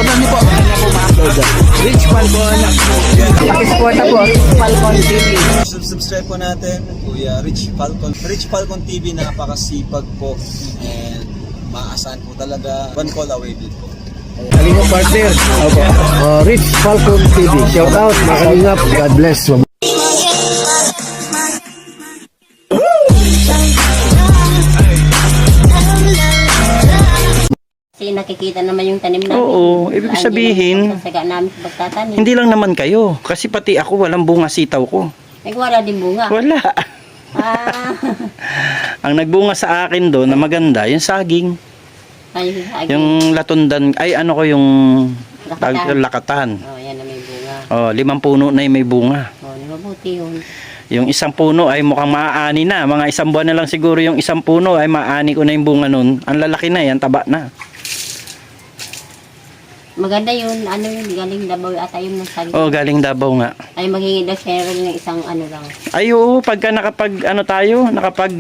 Sundan niyo po. Kanya po ma-upload. Rich Falcon. Pakisupport na po. Rich Falcon TV. Subscribe po natin, Kuya Rich Falcon. Rich Falcon TV, napakasipag po. And maasahan po talaga. One call away din po. Kalinga partner. Opo. Rich Falcon TV. Shout out. Mga kalingap. God bless. Kasi nakikita naman yung tanim namin. Oo, ibig sabihin, Sasaga namin sa pagtatanim. hindi lang naman kayo. Kasi pati ako, walang bunga sitaw ko. Ay, wala din bunga. Wala. Ah. Ang nagbunga sa akin doon na maganda, yung saging. Ay, Yung latundan, ay ano ko yung Lakatan. lakatan. Oh, yan na may bunga. Oh, 5 puno na yung may bunga. Oh, mabuti yun. Yung isang puno ay mukhang maaani na. Mga 1 buwan na lang siguro yung isang puno ay maaani ko na yung bunga nun. Ang lalaki na yan, taba na. Maganda yun. Ano yun? Galing Davao ata yung nasali. Oh, galing Davao nga. Ay, maghingi daw siya rin ng isang ano lang. Ay oo, pagka nakapag ano tayo, nakapag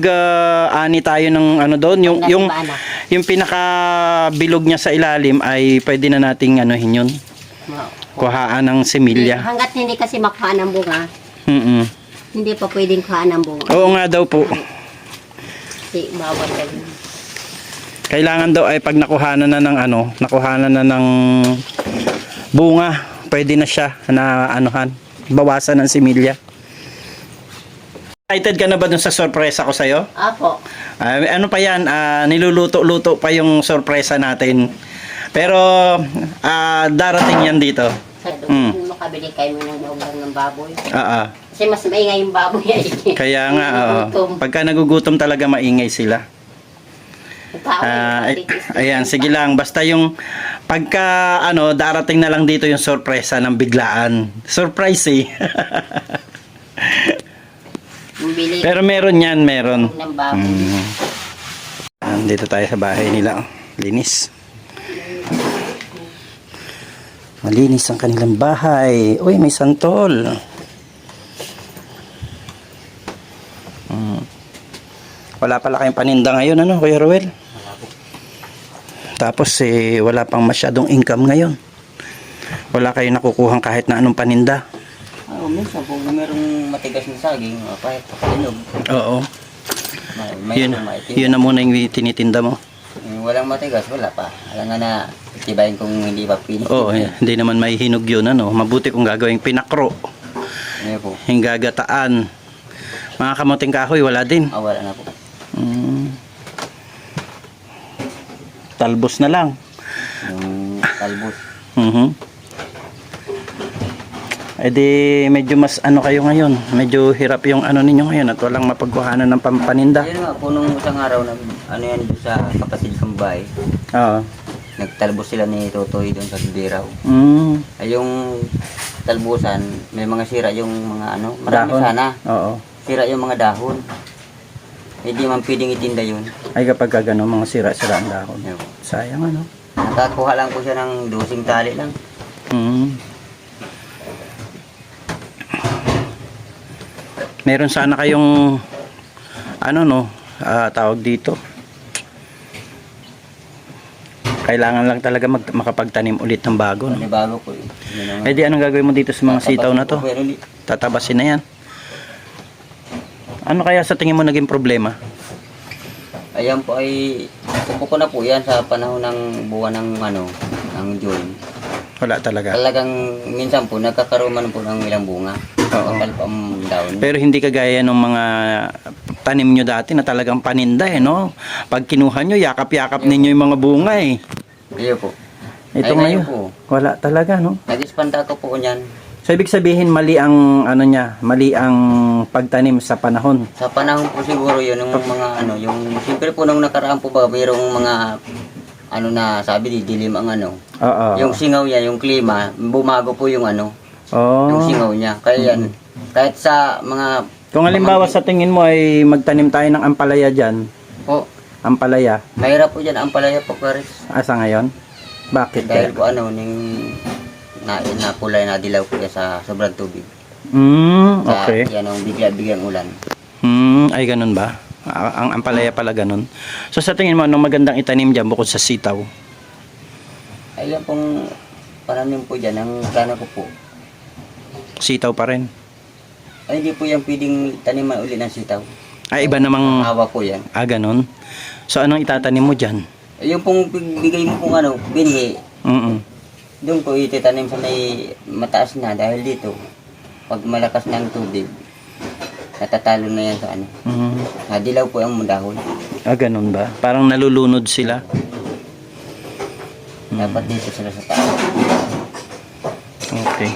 ani tayo ng ano doon, yung pinaka bilog niya sa ilalim ay pwede na nating anuhin yun. Kuhaan ng semilya. Hanggat hindi kasi makuha ng bunga, hindi pa pwedeng kuha ng bunga. Oo nga daw po. Kasi bawal ka rin. Kailangan daw ay pag nakuhanan na ng ano, nakuhanan na ng bunga, pwede na siya na anuhan, bawasan ng semilya. Excited ka na ba dun sa sorpresa ko sa'yo? Apo. Ano pa yan, niluluto-luto pa yung sorpresa natin. Pero darating yan dito. Sa doon, makabili kayo ng ulam ng baboy. Kasi mas maingay yung baboy ay. Kaya nga, pagka nagugutom talaga maingay sila. Ayan, sige lang. Basta yung pagka ano, darating na lang dito yung sorpresa ng biglaan. Surprise eh. Pero meron yan, meron. Ng baboy. Dito tayo sa bahay nila. Linis. Malinis ang kanilang bahay. Uy, may santol. Wala pala kayong paninda ngayon, ano, Kuya Ruel? Tapos wala pang masyadong income ngayon. Wala kayong nakukuhang kahit na anong paninda. Minsan po, merong matigas na saging, kahit inog. Oo. Yun na muna yung tinitinda mo. Walang matigas, wala pa. Alam nga na, tibayin kung hindi pa pinis. Oo, hindi naman may hinog yun, ano. Mabuti kung gagawing pinakro. Po. Yung gagataan. Mga kamuting kahoy, wala din. Wala na po. Talbos na lang. Yung talbos. Di medyo mas ano kayo ngayon. Medyo hirap yung ano ninyo ngayon at walang mapagkuhanan ng pampaninda. Yun nga po, nung isang araw na ano yan doon sa kapatid kong bahay. Oo. Nagtalbos sila ni Totoy doon sa Biraw. Ay yung talbusan, may mga sira yung mga ano, marami Dahon. sana. Oo. Sira yung mga dahon. Hindi man pwedeng itinda yun. Ay kapag gano'n, mga sira-sira ang dahon. Sayang ano. Nakakuha lang po siya ng 12 tali lang. Meron sana kayong ano no, tawag dito. Kailangan lang talaga makapagtanim ulit ng bago, no? Bago po. Di anong gagawin mo dito sa mga sitaw na to? Tatabasin na yan. Ano kaya sa tingin mo naging problema? Ayan po ay subuko na po yan sa panahon ng buwan ng ano, ng June. Wala talaga. Talagang minsan po nagkakaroon man po ng ilang bunga. Kapalpam down. Pero hindi kagaya ng mga tanim nyo dati na talagang paninda no? Pag kinuha nyo, yakap-yakap ninyo yung mga bunga eh. Iyo po. Ito ngayon, wala talaga no? Nag-ispanta ko po niyan. So ibig sabihin mali ang ano niya, mali ang pagtanim sa panahon. Sa panahon po siguro yun, yung mga ano, yung siyempre po nung nakaraan po ba, mayroong mga ano na sabi dilim ang ano. Yung singaw niya, yung klima, bumago po yung ano. Yung singaw niya. Kaya yan, kahit sa mga... Kung halimbawa sa tingin mo ay magtanim tayo ng ampalaya dyan. Po. Ampalaya. Mahirap po dyan, ampalaya po, Paris. Asa ngayon? Bakit? Dahil po ano, napulay na dilaw po sa sobrang tubig. Okay. Yan ang bigla-biglang ulan. Ay ganun ba? Ang ampalaya pala ganun. So sa tingin mo, anong magandang itanim dyan bukod sa sitaw? Ayun pong pananim po dyan, ang plano ko po. Sitaw pa rin. Ay, hindi po yan pwedeng taniman ulit ng sitaw. Ay, iba namang... Awa po yan. Ganun. So, anong itatanim mo dyan? Yung pong bigay mo pong binhi, doon ko ititanim sa may mataas na dahil dito, pag malakas na ang tubig, natatalo na yan sa Dilaw po ang dahon. Ganun ba? Parang nalulunod sila. Dapat dito sila sa taas. Okay.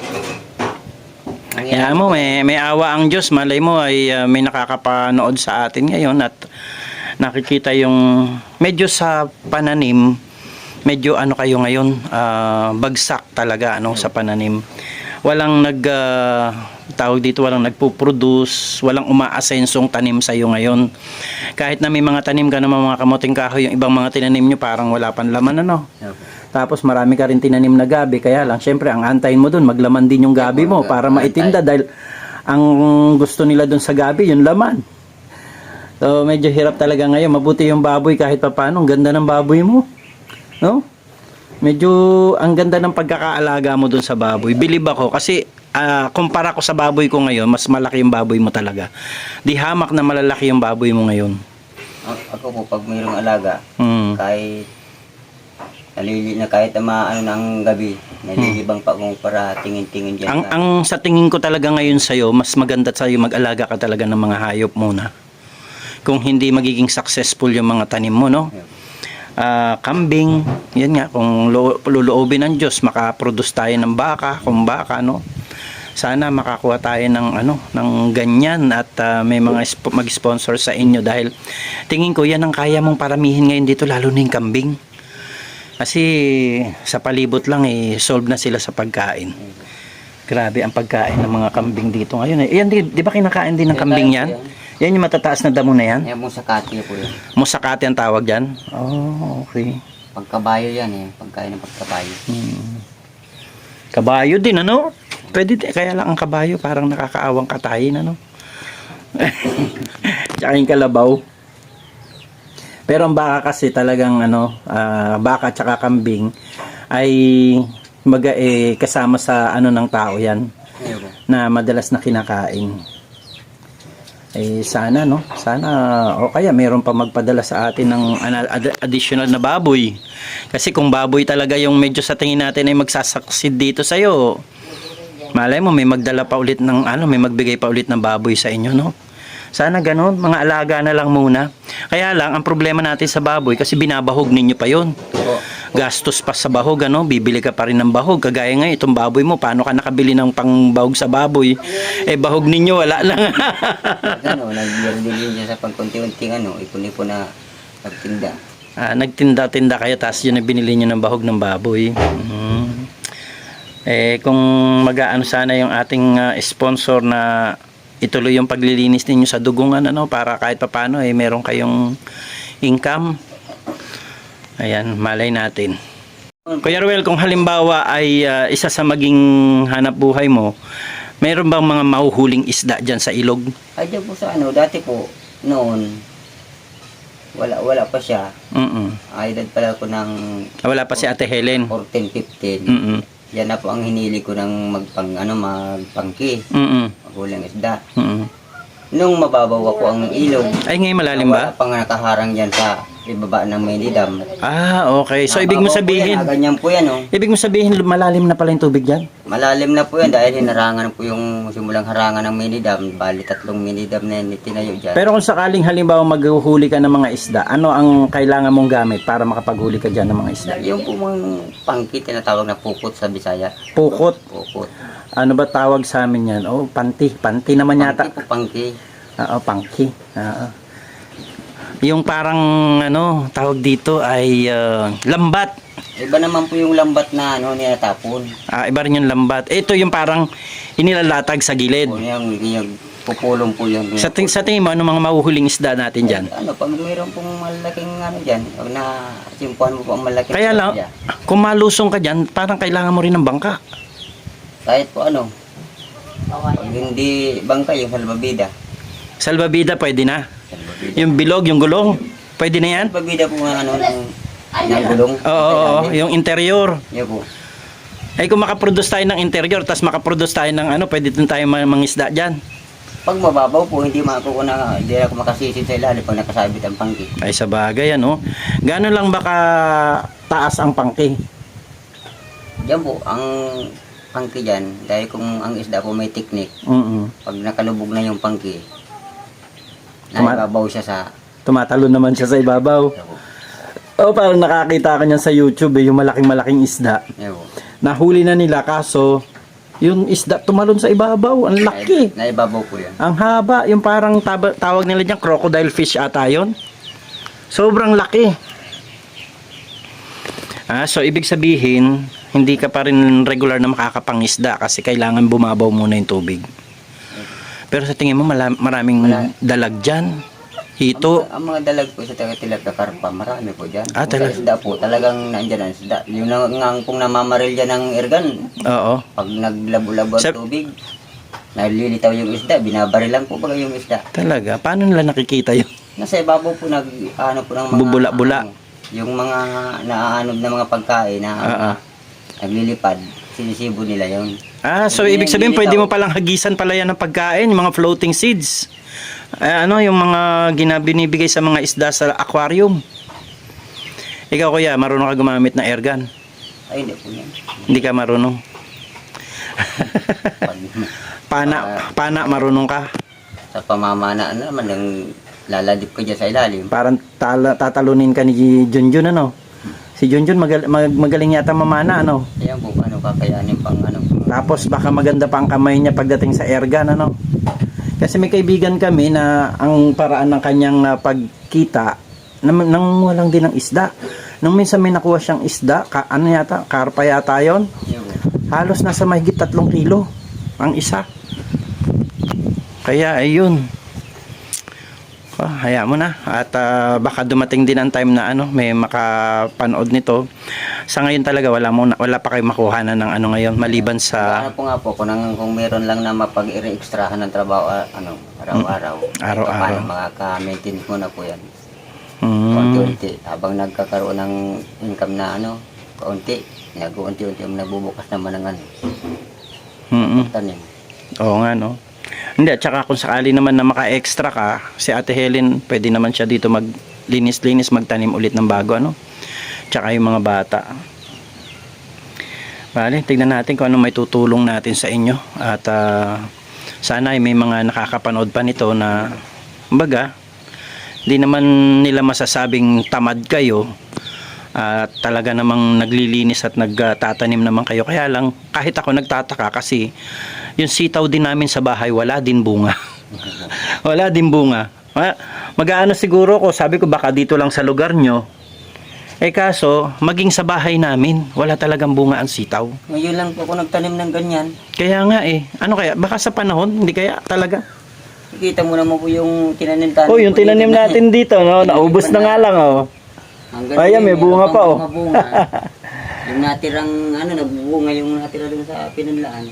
Kaya mo, may awa ang Diyos. Malay mo ay may nakakapanood sa atin ngayon at nakikita yung medyo sa pananim, medyo kayo ngayon, bagsak talaga sa pananim. Walang tawag dito, walang nagpo-produce, walang umaasensong tanim sa iyo ngayon. Kahit na may mga tanim ka naman mga kamuting kahoy, yung ibang mga tinanim nyo parang wala pang laman Tapos marami ka rin tinanim na gabi, kaya lang syempre ang antayin mo dun, maglaman din yung gabi mo para maitinda dahil ang gusto nila dun sa gabi, yung laman. So medyo hirap talaga ngayon. Mabuti yung baboy kahit papaano, ang ganda ng baboy mo. No? Medyo ang ganda ng pagkakaalaga mo dun sa baboy. Bilib ako kasi kumpara ko sa baboy ko ngayon, mas malaki yung baboy mo talaga. Di hamak na malalaki yung baboy mo ngayon. Ako po, pag mayroong alaga, kahit kahit ng gabi, nalilibang pa akong para tingin-tingin dyan. Ang sa tingin ko talaga ngayon sa'yo, mas maganda sa'yo mag-alaga ka talaga ng mga hayop muna. Kung hindi magiging successful yung mga tanim mo, no? Kambing, yan nga, kung luluobin ng Diyos, makaproduce tayo ng baka, kung baka, no? Sana makakuha tayo ng ng ganyan at may mga mag-sponsor sa inyo dahil tingin ko yan ang kaya mong paramihin ngayon dito, lalo na yung kambing. Kasi sa palibot lang solve na sila sa pagkain. Grabe ang pagkain ng mga kambing dito ngayon. Yan, di ba kinakain din ng kambing yan? Yan yung matataas na damo na yan? Yan, musakati po yan. Musakati ang tawag dyan? Oh, okay. Pagkabayo yan pagkain ng pagkabayo. Kabayo din, Pwede din, kaya lang ang kabayo parang nakakaawang katayin, Tsaka yung kalabaw. Pero ang baka kasi talagang baka tsaka kambing ay kasama sa ng tao yan na madalas na kinakain. Sana o kaya meron pa magpadala sa atin ng additional na baboy. Kasi kung baboy talaga yung medyo sa tingin natin ay magsasucceed dito sa iyo, malay mo may magdala pa ulit ng may magbigay pa ulit ng baboy sa inyo, Sana ganun, mga alaga na lang muna. Kaya lang, ang problema natin sa baboy, kasi binabahog ninyo pa yon. Gastos pa sa bahog, bibili ka pa rin ng bahog. Kagaya nga, itong baboy mo, paano ka nakabili ng pangbahog sa baboy? Bahog ninyo, wala lang. Nagbili niya sa pagkunti-unting ipon-ipon na nagtinda. Nagtinda-tinda kayo, tapos yun na binili nyo ng bahog ng baboy. Kung mag-aano sana yung ating sponsor na ituloy yung paglilinis ninyo sa dugungan para kahit papaano meron kayong income. Ayan, malay natin. Kuya Ruel, kung halimbawa ay isa sa maging hanap buhay mo, meron bang mga mahuhuling isda dyan sa ilog? Ay, dyan po sa dati po, noon, wala pa siya. Ay, dad pala ko ng... Wala pa si Ate Helen? 14, 15. Yan na po ang hinili ko ng magpangki. Maghuling isda. Nung mababaw ako ang ilog. Ay, ngayon malalim ba? Wala pang nakaharang dyan sa ibaba ng mini dam. Okay. So, ibig mo sabihin... Ganyan po yan, Ibig mo sabihin, malalim na pala yung tubig dyan? Malalim na po yan dahil hinarangan po yung simulang harangan ng mini dam. Bali, 3 mini dam na tinayo dyan. Pero kung sakaling halimbawa maghuhuli ka ng mga isda, ano ang kailangan mong gamit para makapaghuli ka dyan ng mga isda? Yung po mga pangki, tinatawag na pukot sa Bisaya. Pukot? Pukot. Ano ba tawag sa amin yan? Panti. Panti naman yata. Pangki. Pangki. Yung parang tawag dito ay lambat. Iba naman po yung lambat na nilatapon. Iba rin yung lambat. Ito yung parang inilalatag sa gilid. Yung pupulong po yun. Sa tingin mo, ano mga mahuhuling isda natin dyan? Pag mayroon pong malaking dyan, na simpuhan mo po ang malaking kaya lang, kung malusong ka dyan, parang kailangan mo rin ng bangka. Kahit po pag hindi bangka, yung salbabida. Salbabida pwede na. Yung bilog, yung gulong, pwede na yan? Salbabida po ng gulong. Oo, yung interior. Yan po. Ay kung makaproduce tayo ng interior, tapos makaproduce tayo ng ano, pwede din tayo mangisda dyan. Pag mababaw po, hindi ako makasisid sa ilalim pag nakasabit ang pangki. Ay sa bagay, ano? Gano'n lang baka taas ang pangki? Diyan po, ang pangki dyan, dahil kung ang isda po may teknik, pag nakalubog na yung pangki, naibabaw siya sa... Tumatalo naman siya sa ibabaw. Oh, parang nakakita ka niyan sa YouTube, yung malaking isda. Nahuli na nila, kaso yung isda tumalon sa ibabaw. Ang laki. Naibabaw po yan. Ang haba. Yung parang tawag nila dyan, crocodile fish ata yun. Sobrang laki. So, ibig sabihin, hindi ka pa rin regular na makakapangisda kasi kailangan bumabaw muna yung tubig. Pero sa tingin mo, maraming dalag dyan. Hito. Ang mga dalag po sa tilapia karpa, marami po dyan. Talaga. Sa isda po, talagang nandyan ang isda. Yung kung namamaril dyan ng ergan, Oo. pag naglabo-labo ang tubig, nalilitaw yung isda, binabarilan po ba yung isda. Talaga? Paano nila nakikita yun? Nasa ibabaw po ng mga... Bubula-bula. Yung mga naaanod na mga pagkain na naglilipad, sinisibo nila yun. So ibig sabihin pwede mo palang hagisan pala yan ng pagkain, yung mga floating seeds. Yung mga binibigay sa mga isda sa aquarium. Ikaw kuya, marunong ka gumamit ng airgun? Ay, hindi po yan. Hindi ka marunong. Pana marunong ka? Sa pamamana naman, yung laladip ko dyan sa ilalim. Parang tatalunin ka ni Junjun, ano? Si Junjun magaling yata mamana, ano? Ayan po, kakayanin pang Tapos baka maganda pa ang kamay niya pagdating sa airgun, ano? Kasi may kaibigan kami na ang paraan ng kanyang pagkita nang walang din ng isda. Nung minsan may nakuha siyang isda, karpa yata yun. Halos nasa mahigit 3 kilo ang isa. Kaya ayun. Hayaan mo na. At baka dumating din ang time na may makapanood nito. Sa ngayon talaga wala pa kayo makuha ng ngayon maliban sa po nga po kung meron lang na mapag-i-extrahan ng trabaho araw-araw. Araw-araw. Makaka-maintain mo na po yan. Unti-unti habang nagkakaroon ng income na kaunti, nag-unti-unti nagbubukas naman ng tanim. Oo nga, no. Hindi, at saka kung sakali naman na maka-extra ka, si Ate Helen, pwede naman siya dito maglinis-linis, magtanim ulit ng bago, Tsaka yung mga bata. Bale, tignan natin kung ano may tutulong natin sa inyo. At sana ay may mga nakakapanood pa nito na, hindi naman nila masasabing tamad kayo. At talaga namang naglilinis at nagtatanim naman kayo. Kaya lang, kahit ako nagtataka kasi yung sitaw din namin sa bahay, wala din bunga. Wala din bunga. Mag-aano siguro ko, sabi ko baka dito lang sa lugar nyo. Kaso, maging sa bahay namin, wala talagang bunga ang sitaw. Ngayon lang po ako nagtanim ng ganyan. Kaya nga Ano kaya? Baka sa panahon, hindi kaya talaga. Kita mo naman po yung tinanim natin. Yung tinanim natin dito, naubos na nga lang, Ayan, may bunga pa, Yung natirang, nagbubunga yung natira dun sa pinunlaan.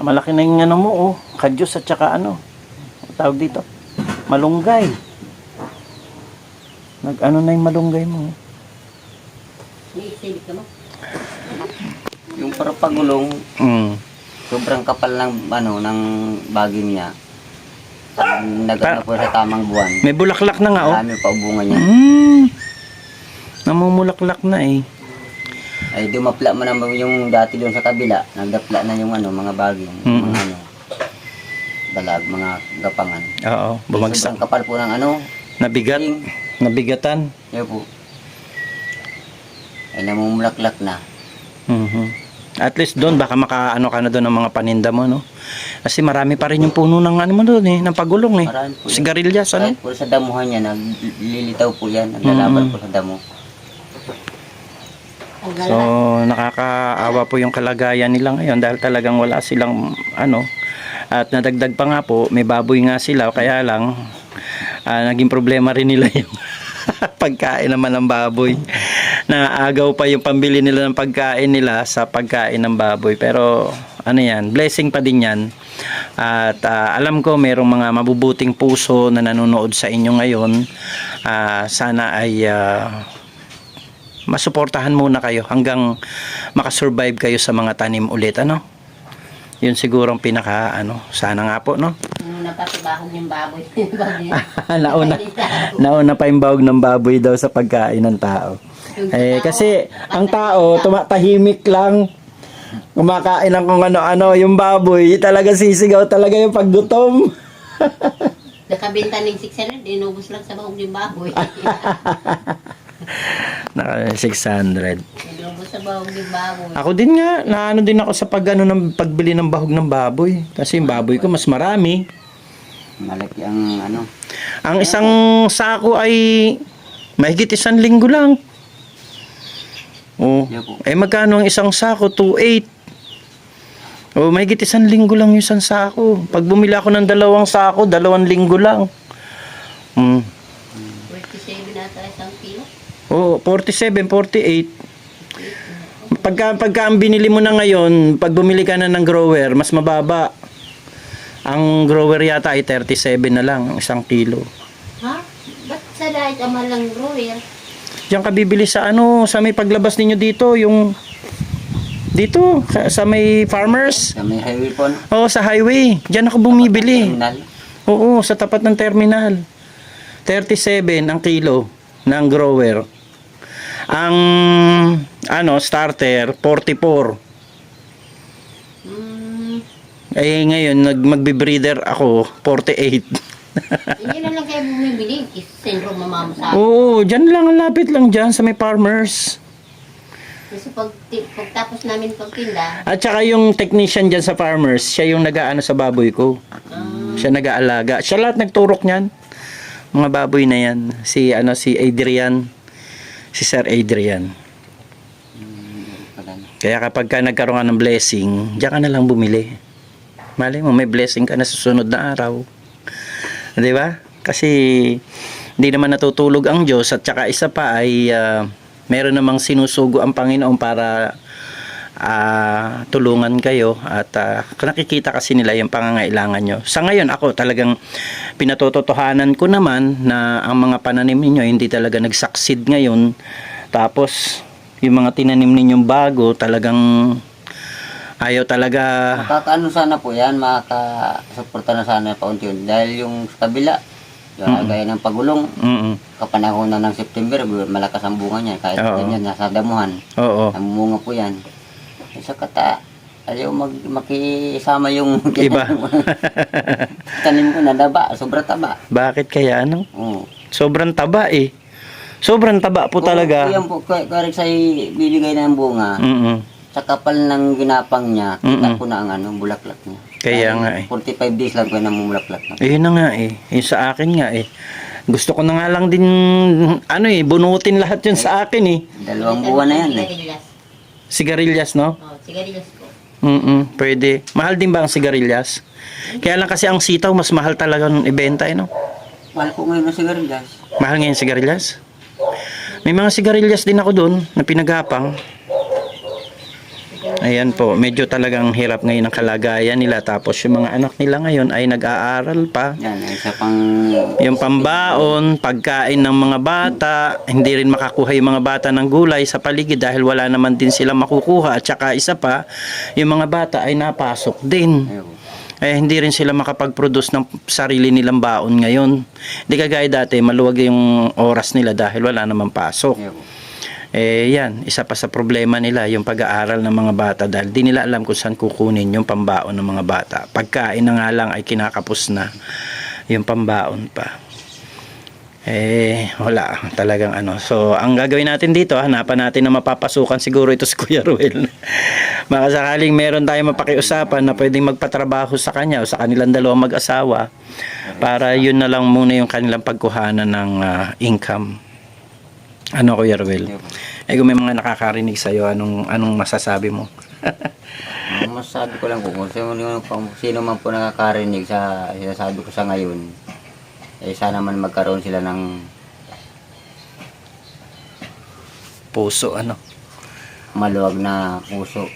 Malaki na yung mo, kadyos at saka tawag dito, malunggay. Na yung malunggay mo. Yung para pagulong, sobrang kapal ng ng baging niya. Nagano po sa tamang buwan. May bulaklak na nga, Marami pa bunga niya. Namumulaklak na Ay dumapla mo naman yung dati doon sa kabila. Nagdapla na yung mga baging, mga dalag, mga gapangan. Oo, bumagsak. Sobrang kapal po ng Nabigat. Nabigatan. Yan po. Ay namumulaklak na. At least doon baka makaano ka na doon ng mga paninda mo, Kasi marami pa rin yung puno ng mo doon ng pagulong Sigarilyas, Kahit po sa damuhan niya, naglilitaw po yan, naglalaban po sa damo. So, nakakaawa po yung kalagayan nila ngayon dahil talagang wala silang at nadagdag pa nga po, may baboy nga sila, kaya lang naging problema rin nila yung pagkain naman ng baboy. Naagaw pa yung pambili nila ng pagkain nila sa pagkain ng baboy. Pero yan, blessing pa din yan. At alam ko mayroong mga mabubuting puso na nanonood sa inyo ngayon. Sana ay masuportahan muna kayo hanggang makasurvive kayo sa mga tanim ulit, ano? Yun siguro ang pinaka, ano, sana nga po, no? Napasibahog yung baboy. Nauna pa yung bahog ng baboy daw sa pagkain ng tao. Kasi ang tao, tumatahimik lang, kumakain lang kung ano-ano, yung baboy, talaga sisigaw talaga yung paggutom. Nakabenta ng 600, inubos lang sa bahog yung baboy. Naka 600. Inubos sa bahog yung baboy. Ako din nga, naano din ako sa ng pagbili ng bahog ng baboy. Kasi yung baboy ko mas marami. Malaki ang ano. Ang isang sako ay mahigit 1 linggo lang. Oh. Magkano ang isang sako? 2.8. Oh, mahigit 1 linggo lang yung isang sako. Pag bumili ako ng 2 sako, 2 linggo lang. 47 nata isang kilo. Oh, 47, 48. Pagka ang binili mo na ngayon, pag bumili ka na ng grower, mas mababa. Ang grower yata ay 37 na lang, ang 1 kilo. Ha? Ba't sa dahil ama lang grower? Diyan ka bibili sa sa may paglabas ninyo dito, yung dito, sa may farmers. Sa may highway po. Oo, sa highway. Diyan ako bumibili. Terminal. Oo, sa tapat ng terminal. 37 ang kilo ng grower. Ang starter 44. Ngayon magbe-breeder ako 48. Hindi na lang kayo bumibili. Sentro mamamasabi. Oo, diyan lang, lapit lang diyan sa may farmers. Kasi pagtapos namin pagtinda, At saka yung technician diyan sa farmers, siya yung nag-aano sa baboy ko. Siya nag-aalaga. Siya lahat nagturok niyan. Mga baboy na yan. Si Adrian. Si Sir Adrian. Kaya kapag ka nagkaroon ka ng blessing, diyan ka na lang bumili. Malay mo, may blessing ka na sa susunod na araw. Di ba? Kasi hindi naman natutulog ang Diyos at saka isa pa ay meron namang sinusugo ang Panginoon para tulungan kayo at nakikita kasi nila yung pangangailangan nyo. Sa ngayon ako talagang pinatotohanan ko naman na ang mga pananim ninyo hindi talaga nag-succeed ngayon. Tapos yung mga tinanim ninyong bago talagang ayaw talaga. Makakaano sana po yan, makakasuporta na sana paunti-unti. Dahil yung sa kabila, gaya ng pagulong, kapanahon na ng September, malakas ang bunga niya. Kahit ganyan, nasa damuhan. Namumunga po yan. Sa kata, ayaw makisama yung iba. Tanim ko na daba, sobrang taba. Bakit kaya ano? Oo. Sobrang taba eh. Sobrang taba po talaga. Yan po, correct sa bibigay ng bunga. Sa kapal ng ginapang niya, kita ko na ang bulaklak niya. Kaya nga eh. 45 days lang ko na bulaklak na. Yun na nga eh. Sa akin nga eh. Gusto ko na nga lang din, bunutin lahat yun sa akin eh. 2 buwan na yan eh. Sigarilyas, no? Oh, sigarilyas ko. Pwede. Mahal din ba ang sigarilyas? Kaya lang kasi ang sitaw, mas mahal talaga ng ibenta, no? Mahal ko ngayon ng sigarilyas. Mahal ngayon sigarilyas? May mga sigarilyas din ako doon na pinagapang. Ayan po, medyo talagang hirap ngayon ang kalagayan nila. Tapos yung mga anak nila ngayon ay nag-aaral pa. Yan, isa pang... Yung pambaon, pagkain ng mga bata, hindi rin makakuha yung mga bata ng gulay sa paligid dahil wala naman din sila makukuha. At saka isa pa, yung mga bata ay napasok din. Hindi rin sila makapag-produce ng sarili nilang baon ngayon. Hindi kagaya dati, maluwag yung oras nila dahil wala namang pasok. Yan, isa pa sa problema nila yung pag-aaral ng mga bata dahil di nila alam kung saan kukunin yung pambaon ng mga bata. Pagkain na nga lang ay kinakapos na yung pambaon pa. Wala talagang So, ang gagawin natin dito, hanapan natin na mapapasukan siguro ito si Kuya Ruel. Baka sakaling meron tayong mapakiusapan na pwedeng magpatrabaho sa kanya o sa kanilang dalawang mag-asawa para yun na lang muna yung kanilang pagkuhanan ng income. Ano, Kuya Ruel? Kung may mga nakakarinig sa'yo, anong masasabi mo? Masasabi ko lang po, kung sino man po nakakarinig sa sinasabi ko sa ngayon, sana man magkaroon sila ng puso, maluwag na puso.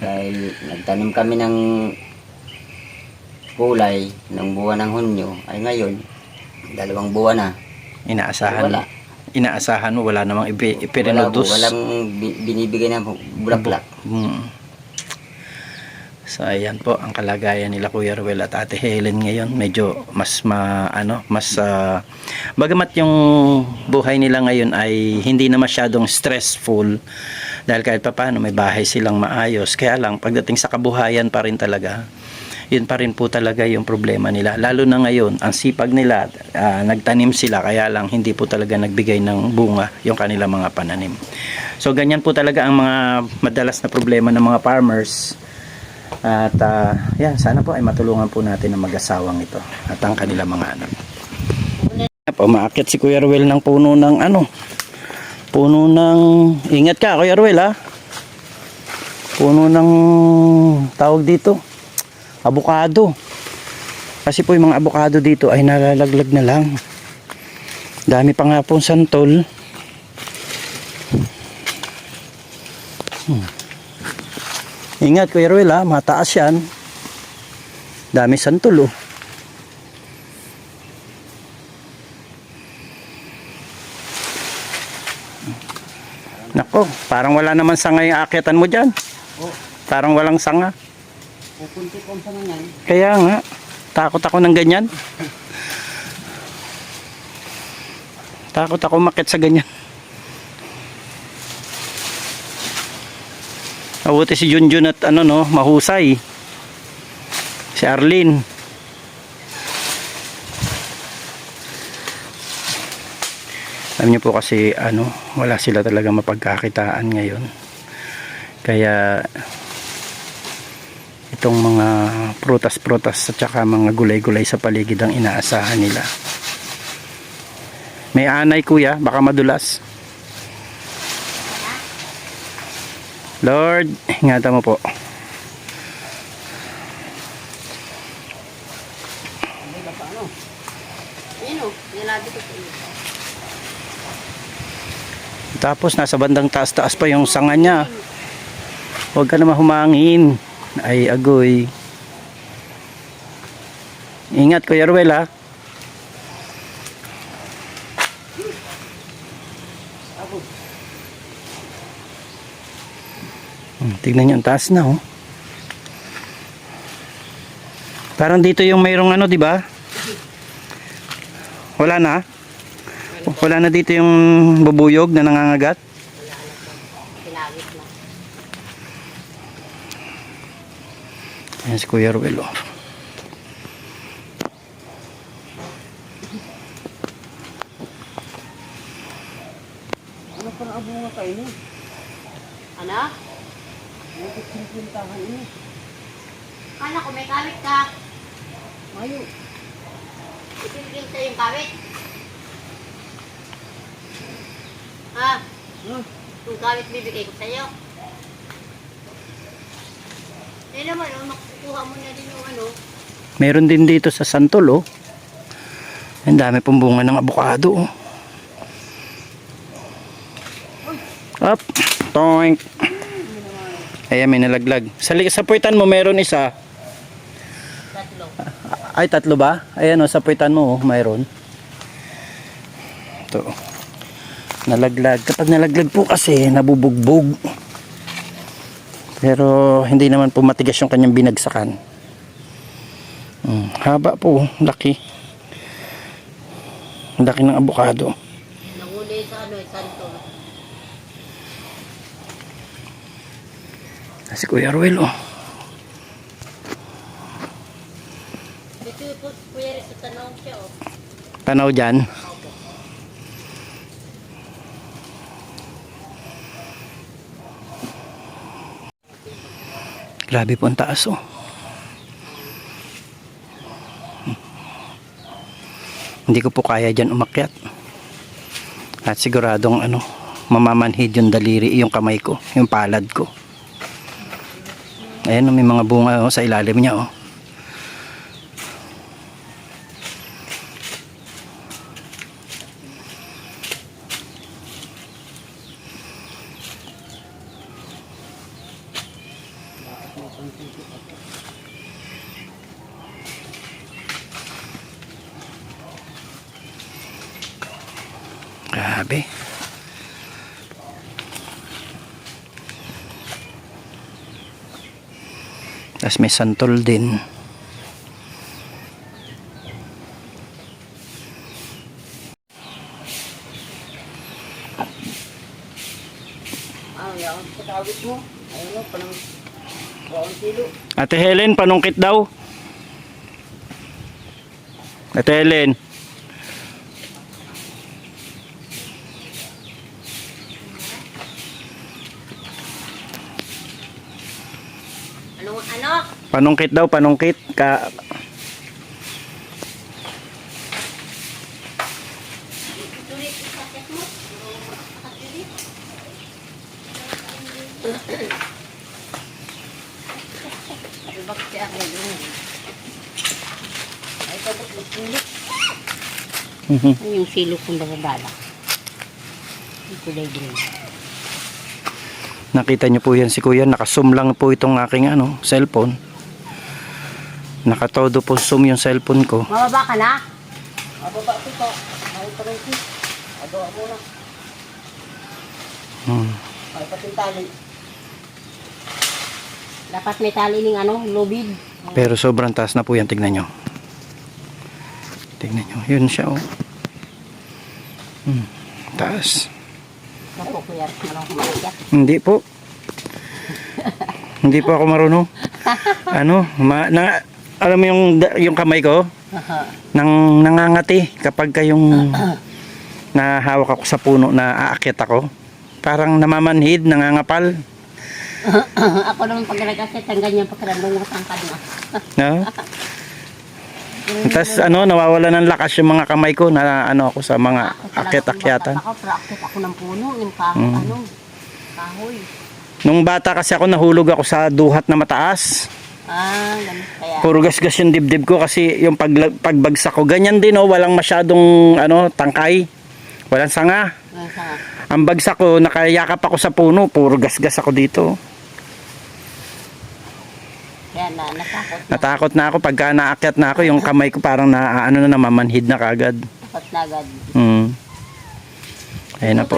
Dahil nagtanim kami ng gulay ng buwan ng Hunyo, ay ngayon, 2 buwan na. Inaasahan. Wala. inaasahan mo, wala namang Wala po, ipinodus. walang binibigay na po, bulaklak. So ayan po ang kalagayan nila Kuya Ruel at Ate Helen ngayon. Medyo mas bagamat yung buhay nila ngayon ay hindi na masyadong stressful dahil kahit papaano may bahay silang maayos. Kaya lang pagdating sa kabuhayan pa rin talaga, yun pa rin po talaga yung problema nila. Lalo na ngayon, ang sipag nila, nagtanim sila, kaya lang hindi po talaga nagbigay ng bunga yung kanilang mga pananim. So ganyan po talaga ang mga madalas na problema ng mga farmers. At yan, sana po ay matulungan po natin ang mag-asawang ito at ang kanilang mga anak. Umaakit si Kuya Ruel ng puno ng puno ng, ingat ka Kuya Ruel ha, puno ng tawag dito, abukado. Kasi po yung mga abukado dito ay nalalaglag na lang. Dami pa nga pong santol. Ingat Kuya Ruel ha, mataas yan. Dami santol oh. Nako, parang wala naman sanga yung aakyatan mo dyan. Parang walang sanga. Pupunti kong sa manyan. Kaya nga, takot ako ng ganyan. Takot ako makit sa ganyan. Mabuti si Junjun at mahusay. Si Arlene. Alam niyo po kasi wala sila talaga mapagkakitaan ngayon. Kaya itong mga prutas-prutas at saka mga gulay-gulay sa paligid ang inaasahan nila. May anay kuya, baka madulas. Lord, ingatan mo po. Tapos nasa bandang taas-taas pa yung sanga niya. Huwag ka na mahumangin. Ay agoy. Ingat Kuya Ruel ha. Tignan niyo ang taas na oh. Parang dito yung mayroong di ba? Wala na? Wala na dito yung bubuyog na nangangagat? Pinagit na. Ayan si Kuya Ruel oh. Ano pa ang bunga kayo niya? Ano? Kala ko may kawit ka. Mayo. Ipinigil sa'yo yung kawit. Ha? Yung kawit bibigay ko sa'yo. Eh naman, makukuha mo na din yung Meron din dito sa Santol oh. Ang dami pong bunga ng abukado oh. Up. Toink. Ayan, may nalaglag. Sa puwitan mo meron isa. tatlo. Ay, tatlo ba? Ayan o, sa puwitan mo mayroon. Ito. Nalaglag. Kapag nalaglag po kasi, nabubugbog. Pero hindi naman po matigas yung kanyang binagsakan. Haba po, laki. Laki ng abukado. Nanguli sa santo. Si Kuya Ruel oh. Dito po, Kuya Riz, tanaw siya oh. Tanaw dyan. Grabe po ang taas oh. Hindi ko po kaya dyan umakyat. At siguradong mamamanhid yung daliri, yung kamay ko, yung palad ko. Ayan, may mga bunga sa ilalim niya oh. Grabe. Tapos may santol din. Yan, patawit mo. Ayun o, panang baon kilo. Ate Helen, panungkit daw. Ate Helen. Ano? Panungkit daw, panungkit. Tulit, isaset mo. Ay, bakit siya ako yun? Ay, pabot mo tulit. Ay, yung silo kong babala. Yung kulay green. Nakita niyo po yan si Kuya, naka-zoom lang po itong aking cellphone. Nakatodo po zoom yung cellphone ko. Mababa ka na? Mababa ito po. Ay, pa rin ito. Agawa mo na. Ay, pati tali. Dapat may tali ng lubid. Pero sobrang taas na po yan, tignan nyo. Tignan nyo, yun siya oh. Taas. Ako, kuya, marang kumakyat. Hindi po. Hindi po ako marunong. Alam mo yung kamay ko? Nangangati kapag kayong nahawak ako sa puno na aakyat ako. Parang namamanhid, nangangapal. Ako naman pag nag-akyat, ang ganyan pakiramdam mo tangkad na. No? Tapos nawawala ng lakas yung mga kamay ko na ako sa mga akyat-akyatan. Ako, pra-akyat ako ng puno, yung kahoy. Nung bata kasi ako, nahulog ako sa duhat na mataas. Ganun kaya. Puro gasgas yung dibdib ko kasi yung pagbagsak ko ganyan din walang masyadong tangkay. Walang sanga. Ang bagsak ko, nakayakap ako sa puno, puro gasgas ako dito. Kaya Natakot na ako pagka naakyat na ako, yung kamay ko parang namamanhid na kagad. takot na agad. Ayun na po.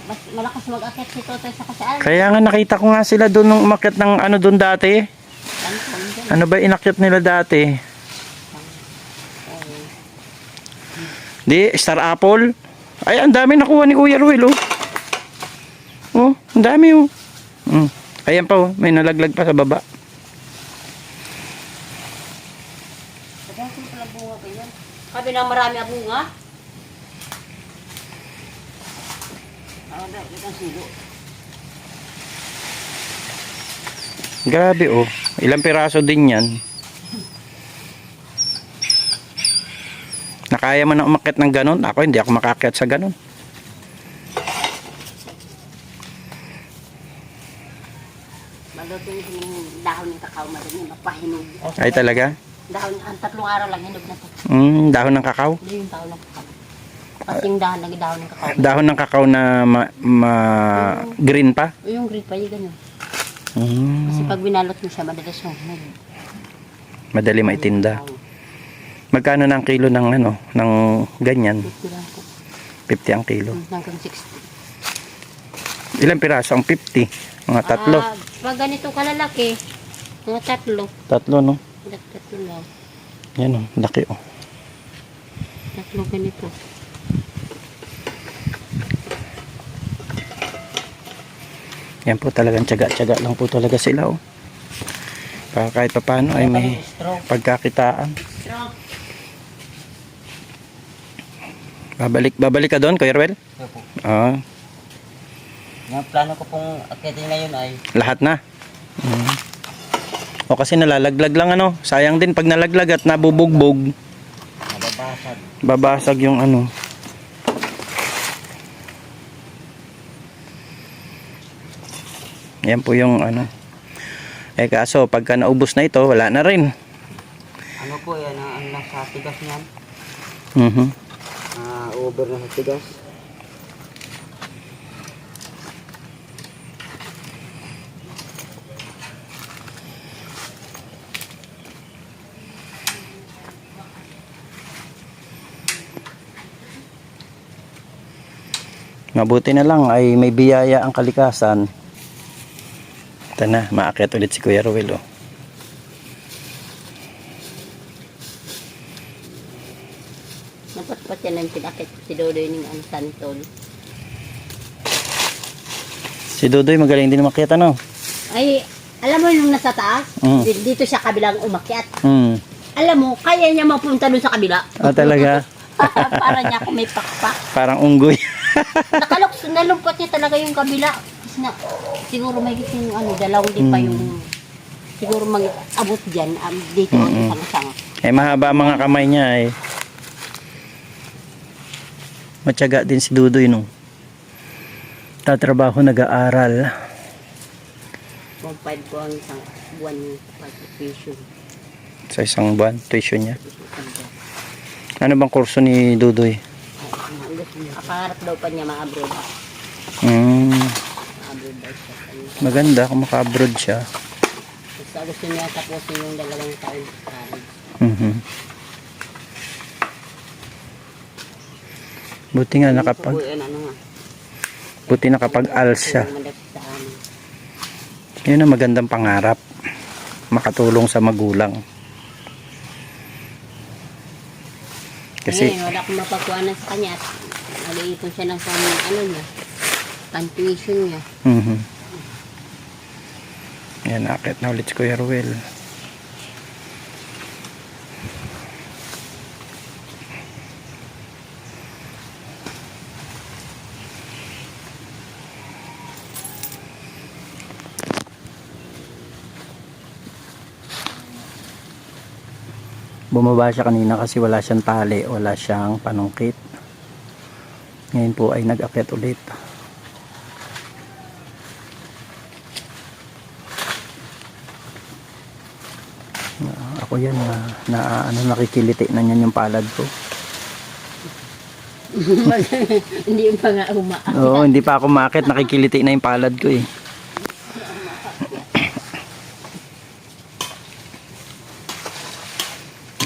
Mas malakas mag-akyat si Totoy sa kasaan. Kaya nga nakita ko nga sila doon nung umakyat ng doon dati. Ano ba inakyat nila dati? Di, Star Apple. Ay, ang dami nakuha ni Kuya Ruel, oh. Oh, ang dami, oh. Ayan pa, oh. May nalaglag pa sa baba. Sabi na marami ang bunga. Grabe, oh. Ilang piraso din yan. Nakaya mo na umakyat ng ganun. Ako, hindi ako makakyat sa ganun. Maluto yung dahon ng kakao, madami mapahinog. Ay, talaga? Dahon, ang 3 araw lang hinog na to. Dahon ng kakao? Hindi yung dahon ng kakao. Kasi yung dahon ng kakao. Dahon ng kakao na green pa? Yung green pa, yung ganyan. Kasi pag binalot mo siya, madalas yung madali maitinda. Magkano na ang kilo ng ng ganyan? 50 ang kilo. Hanggang 60. Ilang piraso ang 50? Mga tatlo. Pag ganito kalalaki, mga tatlo. Tatlo, no? Tatlo lang. Yan, oh. Laki, oh. Tatlo ganito. Yan po talagang tiyaga-tiyaga lang po talaga sila, oh. Para kahit paano ay may pagkakitaan. Babalik ka doon, Kuya Ruel? Opo. Yung plano ko pong akyatin ngayon ay lahat na. O kasi nalalaglag lang sayang din pag nalaglag at nabubugbog. nababasag. Babasag yung Yan po yung kaso pagka naubos na ito, wala na rin. Ano po yan, ang nasa tigas niyan? Over na sa tigas. Mabuti na lang ay may biyaya ang kalikasan. Ito na, maakyat ulit si Kuya Ruel, oh. Napatpat yan ang pinakit si Dodoy ng santol. Si Dudoy magaling din umakyat, ano? Ay, alam mo yung nasa taas? Mm. Dito siya kabilang umakyat. Hmm. Alam mo, kaya niya mapunta doon sa kabila. Ah, talaga? Para niya kung may pakpak. Parang unggoy. Nalumpot niya talaga yung kabila. Kasi na, siguro may gising dalawang din pa yung siguro mag-abot dyan. Dito ang isang-isang. Eh, mahaba ang mga kamay niya, eh. Matyaga din si Dudoy, no? Tatrabaho, nag-aaral. 1.5 ko ang isang buwan yung participation. Sa isang buwan, tuition niya. Ano bang kurso ni Dudoy? Pangarap daw pa niya ma-abroad. Ma-abroad daw siya. Maganda kung maka-abroad siya. Basta gusto niya tapusin yung 2 taon sa college. Buti nga buti nakapag-ALS siya. Yun ang magandang pangarap. Makatulong sa magulang. Kasi ngayon, wala akong mapagkuhanan sa kanya at nag-iipon siya ng niya, tuition niya. Yan, akit na ulit si Kuya Ruel. Bumaba siya kanina kasi wala siyang tali, wala siyang panungkit. Ngayon po ay nag-akyat ulit. Ako yan nakikiliti na niyan yung palad ko. Hindi pa nga umaakit. Oo, hindi pa ako umaakit, nakikiliti na yung palad ko, eh.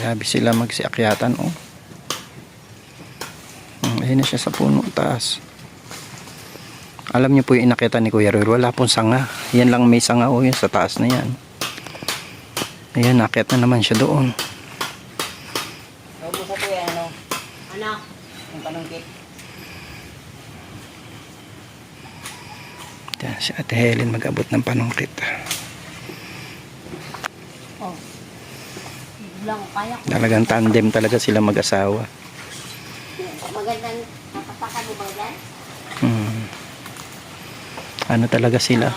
Grabe sila magsiakyatan, oh. Ayun na siya sa puno, taas. Alam niyo po yung inakyatan ni Kuya Ruel, wala pong sanga. Yan lang may sanga, oh, yun sa taas na yan. Ayan, nakyat na naman siya doon. Huwag mo sa kuya, ano? Ano? Yung panungkit. Yan, si Ate Helen mag-abot ng panungkit. Oh. Lang, kaya ko. Talagang tandem talaga sila mag-asawa. Magandang nakapakan mo ba yan? Ano talaga sila?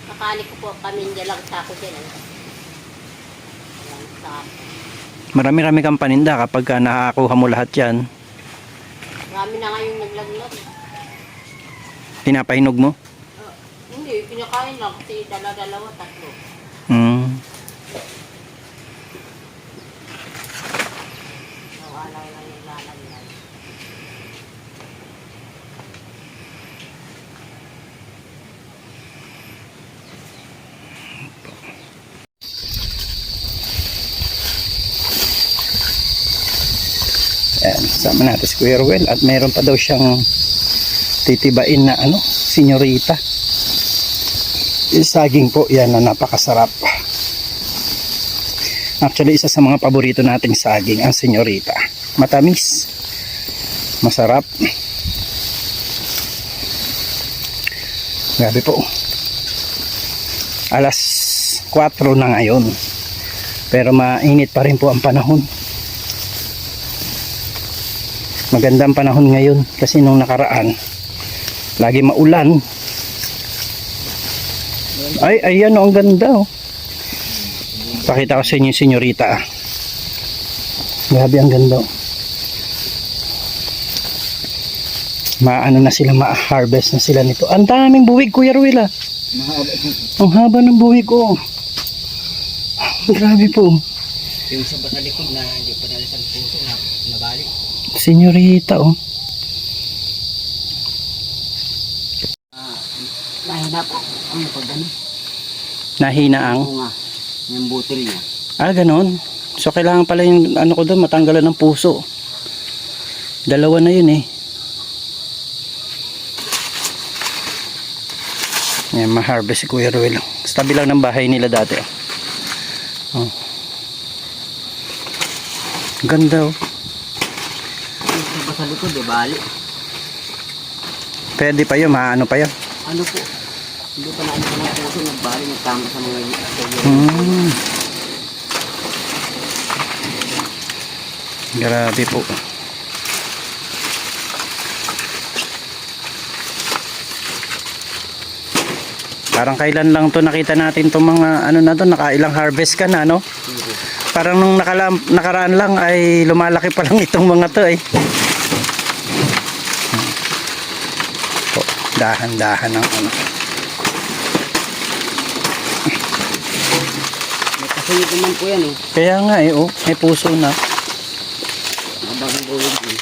Nakali ko po kami dalang sako dyan. Dalang sako. Marami-rami kang paninda kapag nakakuha mo lahat yan. Marami na ngayon naglaglag. Pinapahinog mo? Hindi, pinakain lang kasi dala-dalawa, 3. Nawala lang yung lalaglag. Ayan, sama natin si Kuya Ruel at mayroon pa daw siyang titibain na senyorita. Yung saging po, yan na napakasarap. Actually, isa sa mga paborito nating saging ang senyorita. Matamis, masarap. Grabe po. Alas 4 na ngayon, pero mainit pa rin po ang panahon. Magandang panahon ngayon kasi nung nakaraan lagi maulan. Ay, ayan, ang ganda, oh. Pakita ko sa inyo yung senyorita. Grabe, ang ganda, oh. Maano na sila, ma-harvest na sila nito. Ang daming buwig, Kuya Ruel, ah. Ang haba ng buwig, oh. Grabe po. Yung sa basa likod na hindi pa nalis ang puso na nabalik. Senyorita, oh. Mahina po ang pagdano. Nahina ang Bunga. Yung butil niya. Ah, ganun. So, kailangan pala yung ano ko doon, matanggalan ng puso. Dalawa na yun eh. Yan, ma-harvest si Kuya Ruel. Sa tabi lang ng bahay nila dati. Oh. Ganda oh. Ito pa sa likod eh, bali. Pwede pa yun, maano pa yun. Ano po? Hindi pa naano ng puso, nagbali, nagtama sa mga Hmm. Grabe po. Parang kailan lang to nakita natin to mga ano na to, nakailang harvest ka na, no? Parang nung nakaraan lang ay lumalaki pa lang itong mga to eh. Oh, dahan-dahan ng ano. May kasunod naman po yan eh. Kaya nga eh, oh, may puso na. Mabagong buwig eh.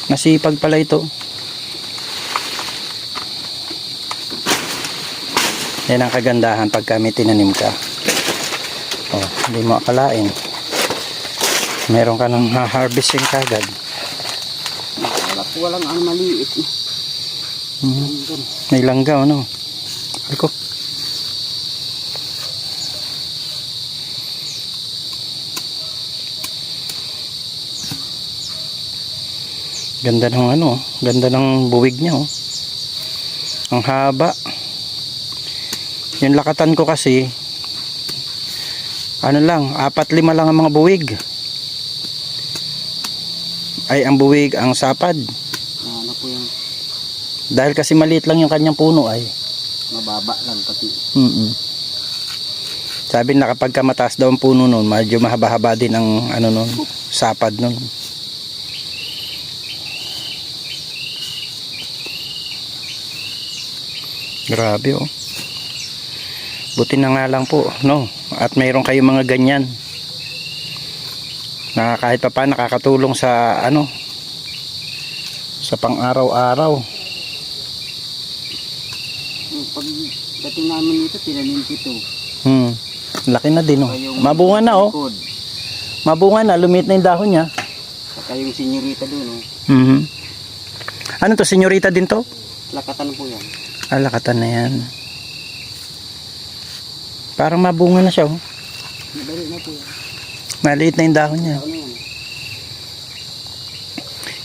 Masipag pala ito. Yan ang kagandahan pagka may tinanim ka. Oh, hindi mo akalain. Meron ka ng harvesting kagad. Walang ano maliit eh. May langgaw, no? Ako. Ganda ng ano, ganda ng buwig niya, oh. Ang haba. Yung lakatan ko kasi, ano lang, 4-5 lang ang mga buwig. Ay, ang buwig, ang sapad. Ano po yung Dahil kasi maliit lang yung kanyang puno ay. mababa lang pati. Sabi na kapag ka mataas daw ang puno nun, medyo mahaba-haba din ang ano nun, sapad nun. Grabe oh. Buti na nga lang po, no? At mayroon kayong mga ganyan. Na kahit pa paano nakakatulong sa ano, sa pang-araw-araw. Pag dating namin dito, tinanim ko ito. Laki na din oh. Mabunga na oh. Likod. Mabunga na, lumit na yung dahon niya. Saka yung senyorita doon oh. Ano to, senyorita din to? Lakatan po yan. Ah, lakatan na yan. Parang mabunga na siya oh. Madali na po yan. Maliit na yung dahon niya. Ano yan?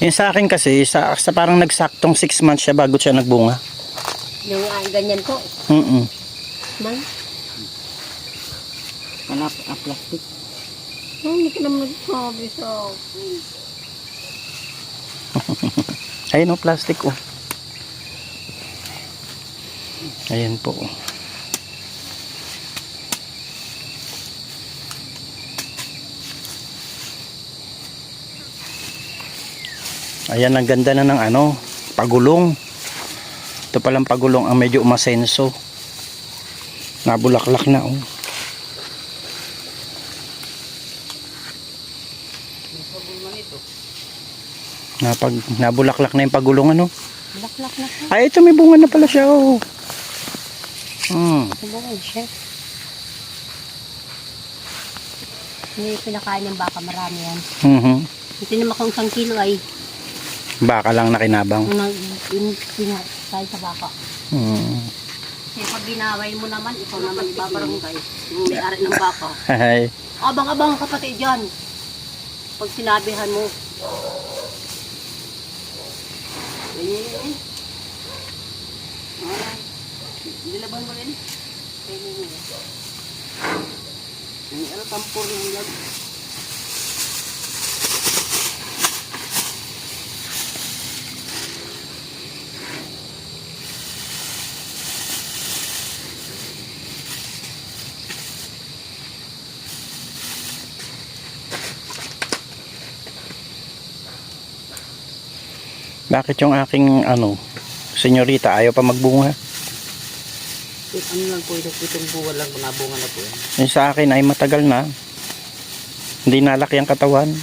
Yung sa akin kasi, sa parang nagsaktong 6 months siya bago siya nagbunga. Yung ganyan po. Man, Kalap, plastic. hindi ka naman nagsabi sa akin. Ayun oh, plastic oh. Ayan po oh. Ayan, ang ganda na ng ano, pagulong. Ito palang pagulong ang medyo umasenso. Nabulaklak na oh. Nabulaklak na yung pagulong ano. Bulaklak na po. Ay, ito may bunga na pala siya oh. Sabungan siya. Hindi pinakain ng baka, marami yan. Yung tinama kong 1 kilo ay Baka lang nakinabang. yung pinakain sa baka. Kasi pag binaway mo naman, ikaw naman ibabarangay. Yung may-ari ng baka. Ay. Abang-abang kapatid dyan. Pag sinabihan mo. Ganyan. Nilaban mo rin. Ganyan. Yung ano, tampor yung lag. Bakit yung aking ano, senyorita ayaw pa magbunga? Ano lang po, itong buwan lang, nabunga na po yan. Yung sa akin ay matagal na. Hindi nalaki ang katawan.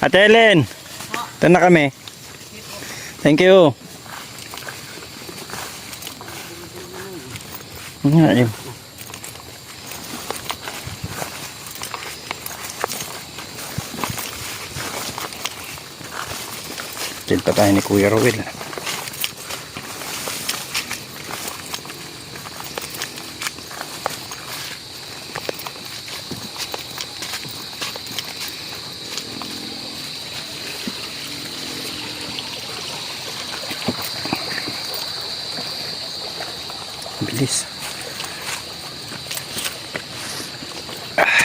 Ate Helen, ito na kami. Thank you. Ayun. Dito pa tayo ni Kuya Roel. Bilis.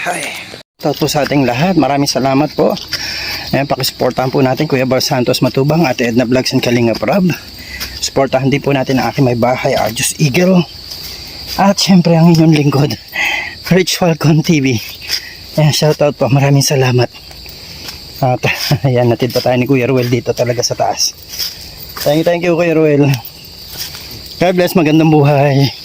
Ay. Ito po sa ating lahat. Maraming salamat po. Ayan, pakisuportahan po natin Kuya Bar Santos Matubang, Ate Edna Vlogs and Kalinga Prab. Suportahan din po natin ang aking may bahay, Arjus Eagle. At syempre ang inyong lingkod, Rich Falcon TV. Ayan, shoutout po. Maraming salamat. At ayan, natid pa tayo ni Kuya Ruel dito talaga sa taas. Thank you Kuya Ruel. God bless, magandang buhay.